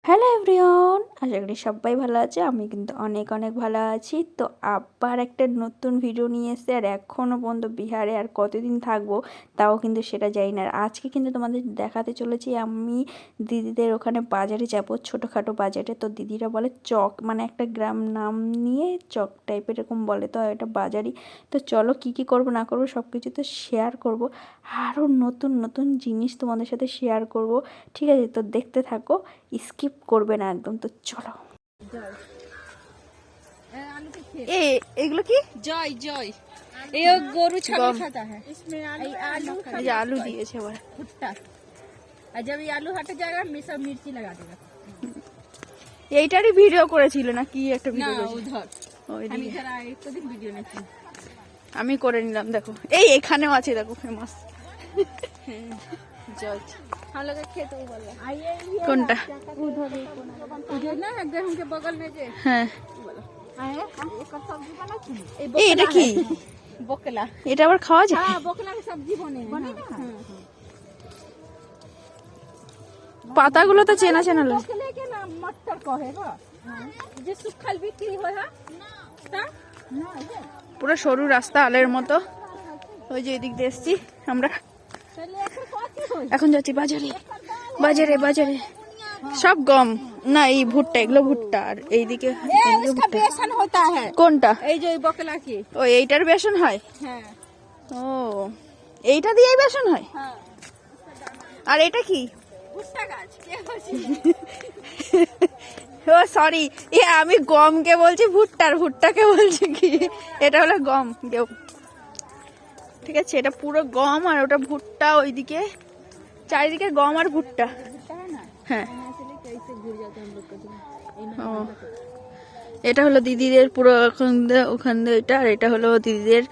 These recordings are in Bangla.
হ্যালো এভরিওয়ান, আশা করি সবাই ভালো আছে। আমি কিন্তু অনেক অনেক ভালো আছি। তো আবার একটা নতুন ভিডিও নিয়ে এসে, আর এখনও পর্যন্ত বিহারে আর কতদিন থাকবো তাও কিন্তু সেটা জানি না। আর আজকে কিন্তু তোমাদের দেখাতে চলেছি আমি দিদিদের ওখানে বাজারে যাব, ছোটোখাটো বাজারে। তো দিদিরা বলে চক, মানে একটা গ্রাম নাম নিয়ে চক টাইপের এরকম বলে, তো এটা বাজারই। তো চলো কী কী করবো না করবো সব কিছু তো শেয়ার করব, আরও নতুন নতুন জিনিস তোমাদের সাথে শেয়ার করব। ঠিক আছে, তো দেখতে থাকো, স্কিপ করবে না একদম। তো চলো। এগুলো কি? জয় জয় এই গরু ছাগল खाता है इसमें आलू আলু দিয়েছে আবার। भुट्टा और जब ये आलू हट जाएगा सब मिर्ची लगा देगा। এইটারই ভিডিও করেছিল না কি একটা ना ভিডিও করেছিল? उधर ওইদিকে। हम इधर आए तो दिन वीडियो नहीं की। আমি করে নিলাম, দেখো এই এখানেও আছে, দেখো ফেমাস। जय हम लोग खेत वो वाला आइए কোনটা? उधर ना एकदम हमके बगल में जे হ্যাঁ, आए एकर सब्जी बना छी এই এটা কি? बोकला এটা আবার खावा যায়? हां बोकला की सब्जी बने ना পাতাগুলো তো চেনা চেনা লাগে। बोकले के नाम मटर कहेगा जे सुखल बिक्री होय है ता ना ये পুরো সরু রাস্তা আলের মতো। ওই যে এদিক দিয়ে এসছি আমরা, चले एकर कथी होय এখন যাচ্ছি বাজারে। বাজারে বাজারে সব গম না, এই ভুট্টা, এগুলো ভুট্টা। আর এইদিকে এগুলো इसका ভুট্টা। बेसन होता है কোনটা? এই যে ওই বকলা কি ও এইটার বেসন হয়? হ্যাঁ ও এইটা দিয়েই বেসন হয়? হ্যাঁ আর এটা কি? ভুট্টা গাছ কে বলছি ও সরি, আমি গমকে বলছি ভুট্টার, ভুট্টাকে বলছি কি? এটা হলো গম দেও, ঠিক আছে। এটা পুরো গম আর ওটা ভুট্টা। ওইদিকে চারিদিকে গম আর ভুট্টা। ভুট্টা है ना হ্যাঁ, चले कैसे घूर जाते हम लोग का ও এটা হলো দিদিদের পুরো ওখান দিয়ে এটা। আর এটা হলো দিদিদের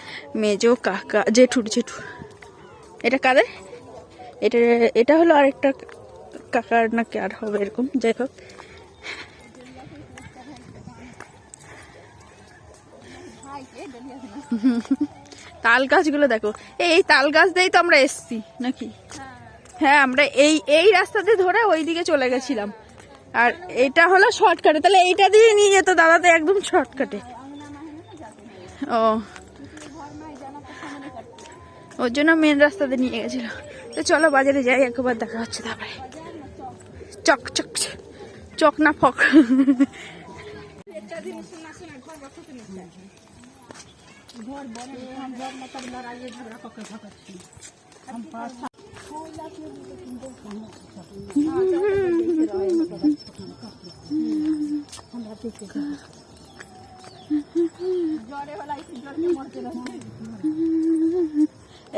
মেজো কাকা, জেঠুর জেঠুর। এটা কাদের? এটা এটা হলো আরেকটা কাকার না কি আর হবে এরকম, যাই হোক। তাল গাছগুলো দেখো, এই তাল গাছ দিয়েই তো আমরা এসছি নাকি? হ্যাঁ, আমরা এই এই রাস্তাতে ধরে ওইদিকে চলে গেছিলাম। আর এটা হলো শর্টকাটে, তাহলে এইটা দিয়ে নিয়ে যেত দাদা, তো একদম শর্টকাটে। ও ওর জন্য মেন রাস্তাতে নিয়ে গেছিল। তো চলো বাজারে যাই, একবার দেখা হচ্ছে তারপরে। চক চক চক না ফক। घर बने हम घर मतलब लड़ाई झगड़ा पकड़ पकड़ हम पास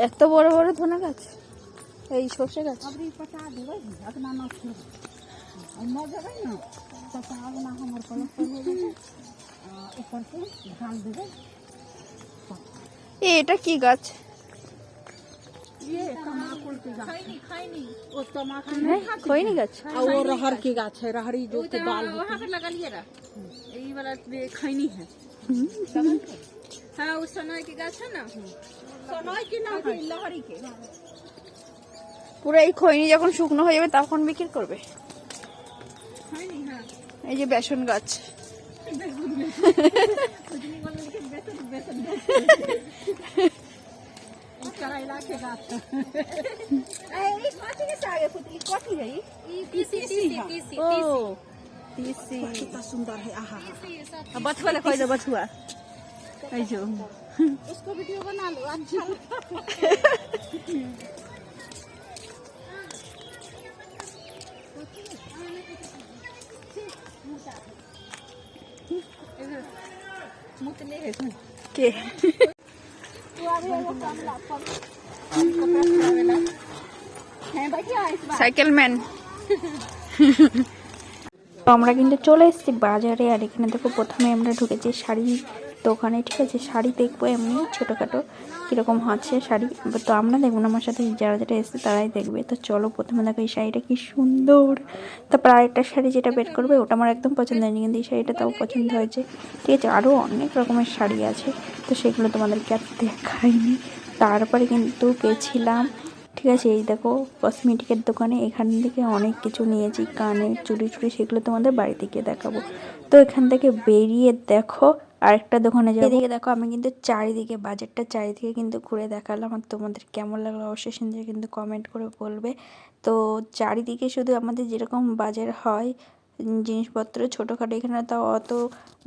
এত বড় বড় ধনা গাছ, এই সর্ষে গাছ। अबरी पटा देबै अपना ना छोड़ मर जाबै ना पटा ना हमर पलक पर हो जाए ऊपर से ढाल देबै এটা কি गाछ? ये तमाकुल की गाछ खैनी वो तमाकुल खैनी गाछ। और वो रहर की गाछ है रहरी जो के बाल वहां पे लगा लिए रा यही वाला खैनी है हां वो सनई की गाछ है ना सनई की ना है लहरी के পুরো এই খৈনি যখন শুকনো হয়ে যাবে তখন বিক্রি করবে। खैनी हां এই যে বেসন গাছ। करैला के गाछ ए ई कथि के साग है पुतली कथि है ई तीसी ओ तीसी कितना सुंदर है आहा अब बथुआ ले खोइ दे, बथुआ এই যে उसको वीडियो बना लो अच्छा मुतले है কে? तू आ गया वो कमला पर कपड़ा छुड़ावेला है बाकी आइस बा সাইকেল ম্যান। তো আমরা কিন্তু চলে এসেছি বাজারে। আর এখানে দেখো প্রথমে আমরা ঢুকেছি শাড়ি দোকানে, ঠিক আছে। শাড়ি দেখবো এমনি ছোটোখাটো কীরকম আছে শাড়ি, তো আমরা দেখবো না, আমার সাথে যারা যারা এসছে তারাই দেখবে। তো চলো প্রথমে দেখো এই শাড়িটা কি সুন্দর। তারপর আরেকটা শাড়ি যেটা বের করবে ওটা আমার একদম পছন্দ হয়নি, কিন্তু এই শাড়িটা তাও পছন্দ হয়েছে, ঠিক আছে। আরও অনেক রকমের শাড়ি আছে, তো সেগুলো তোমাদেরকে আর দেখাইনি। তারপরে কিন্তু গেছিলাম ঠিক আছে, এই দেখো কসমেটিকের দোকানে এখান থেকে অনেক কিছু নিয়েছি, কানের চুড়ি সেগুলো তোমাদের বাড়িতে গিয়ে দেখাবো। তো এখান থেকে বেরিয়ে দেখো আরেকটা দোকানে যাবো। এদিকে দেখো আমি কিন্তু চারিদিকে বাজারটা চারিদিকে কিন্তু ঘুরে দেখালাম, আর তোমাদের কেমন লাগলো অবশ্যই শুনতে কিন্তু কমেন্ট করে বলবে। তো চারিদিকে শুধু আমাদের যেরকম বাজার হয় জিনিসপত্র ছোটোখাটো, এখানে তাও অত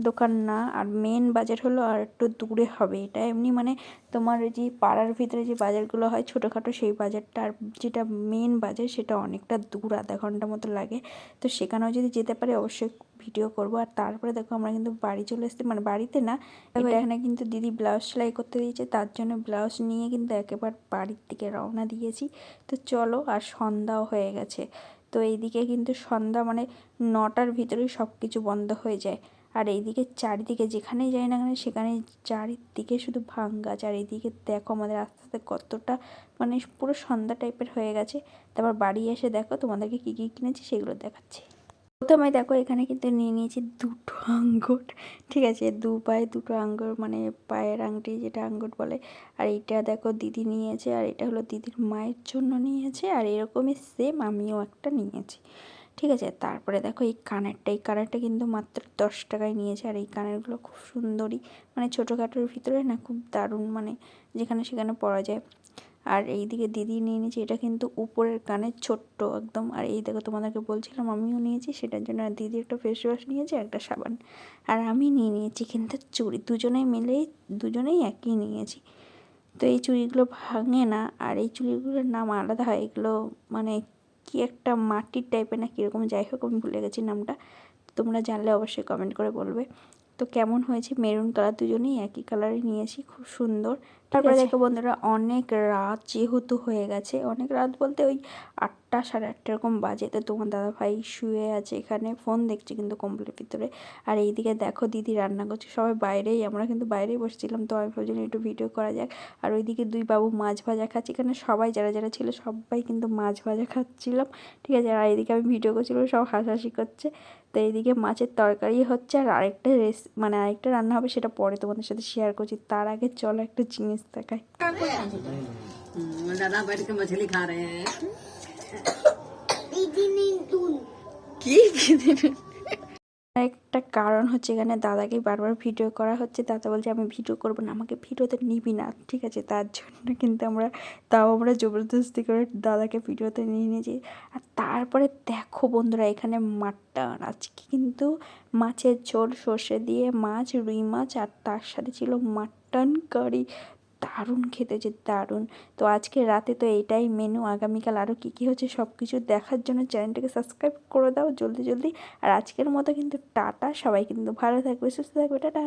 দোকান না, আর মেন বাজার হলো আর একটু দূরে হবে। এটা এমনি মানে তোমার যে পাড়ার ভিতরে যে বাজারগুলো হয় ছোটোখাটো সেই বাজারটা, আর যেটা মেন বাজার সেটা অনেকটা দূর, আধা ঘন্টা মতো লাগে। তো সেখানেও যদি যেতে পারি অবশ্যই ভিডিও করব। আর তারপরে দেখো আমরা কিন্তু বাড়ি চলে এসেছি, মানে বাড়িতে না, এটা এখানে কিন্তু দিদি ব্লাউজ সেলাই করতে দিয়েছে, তার জন্য ব্লাউজ নিয়ে কিন্তু একেবারে বাড়ির দিকে রওনা দিয়েছি। তো চলো, আর সন্ধ্যাও হয়ে গেছে। তো এইদিকে কিন্তু সন্ধ্যা মানে 9টার ভিতরেই সব কিছু বন্ধ হয়ে যায়। আর এইদিকে চারিদিকে যেখানেই যাই না কেন সেখানে চারিদিকে শুধু ভাঙ গাছ। আর এইদিকে দেখো আমাদের আস্তে আস্তে কতটা মানে পুরো সন্ধ্যা টাইপের হয়ে গেছে। তারপর বাড়ি এসে দেখো তোমাদেরকে কী কী কিনেছি সেগুলো দেখাচ্ছি। প্রথমে দেখো এখানে কিন্তু নিয়ে নিয়েছি দুটো আঙ্গুর, ঠিক আছে, দু পায়ে দুটো আঙ্গুর, মানে পায়ের আংটি যেটা আঙ্গুর বলে। আর এইটা দেখো দিদি নিয়েছে, আর এটা হলো দিদির মায়ের জন্য নিয়েছে, আর এরকমই সেম আমিও একটা নিয়েছি, ঠিক আছে। তারপরে দেখো এই কানেরটা কিন্তু মাত্র 10 টাকায় নিয়েছে। আর এই কানেরগুলো খুব সুন্দরই, মানে ছোটোখাটোর ভিতরে না খুব দারুণ, মানে যেখানে সেখানে পরা যায়। আর এইদিকে দিদি নিয়ে নিয়েছি, এটা কিন্তু উপরের কানে ছোট্ট একদম। আর এই দেখো তোমাদেরকে বলছিলাম আমিও নিয়েছি সেটার জন্য। আর দিদি একটা ফেস ওয়াশ নিয়েছে, একটা সাবান। আর আমি নিয়ে নিয়েছি কিন্তু চুড়ি, দুজনেই একই নিয়েছি। তো এই চুড়িগুলো ভাঙে না, আর এই চুড়িগুলোর নাম আলাদা হয়, এগুলো মানে কি একটা মাটির টাইপের না কীরকম, যাই হোক আমি ভুলে গেছি নামটা, তোমরা জানলে অবশ্যই কমেন্ট করে বলবে। তো কেমন হয়েছে, মেরুন কালার, দুজনেই একই কালারই নিয়েছি, খুব সুন্দর। তারপরে দেখো বন্ধুরা অনেক রাত যেহেতু হয়ে গেছে, অনেক রাত বলতে ওই 8টা সাড়ে 8টা এরকম বাজে। তো তোমার দাদাভাই শুয়ে আছে এখানে, ফোন দেখছে কিন্তু কম্বলের ভিতরে। আর এইদিকে দেখো দিদি রান্না করছে, সবাই বাইরেই, আমরা কিন্তু বাইরেই বসেছিলাম। তো আমি ভাবছিলাম একটু ভিডিও করা যাক। আর ওইদিকে দুই বাবু মাছ ভাজা খাচ্ছে, এখানে সবাই যারা যারা ছিল সবাই কিন্তু মাছ ভাজা খাচ্ছিলাম, ঠিক আছে। আর এইদিকে আমি ভিডিও করছিলাম, সব হাসাহাসি করছে। তো এইদিকে মাছের তরকারি হচ্ছে, আর আরেকটা মানে আরেকটা রান্না হবে, সেটা পরে তোমাদের সাথে শেয়ার করছি। তার আগে চলো একটা জিনিস দেখাই। दादा बैठ के मछली खा रहे हैं। কি একটা কারণ হচ্ছে এখানে দাদাকে বারবার ভিডিও করা হচ্ছে, দাদা বলছে আমি ভিডিও করবো না, আমাকে ভিডিওতে নিবি না, ঠিক আছে। তার জন্য কিন্তু আমরা জবরদস্তি করে দাদাকে ভিডিওতে নিয়ে নিয়েছি। আর তারপরে দেখো বন্ধুরা এখানে মাটন, আজকে কিন্তু মাছের ঝোল, সর্ষে দিয়ে মাছ, রুই মাছ, আর তার সাথে ছিল মাটন কারি, দারুণ খেতে, যে দারুণ। তো আজকে রাতে তো এইটাই মেনু, আগামীকাল আরও কী কী হচ্ছে সব কিছু দেখার জন্য চ্যানেলটাকে সাবস্ক্রাইব করে দাও জলদি জলদি। আর আজকের মতো কিন্তু টাটা, সবাই কিন্তু ভালো থাকবে, সুস্থ থাকবে, টাটা।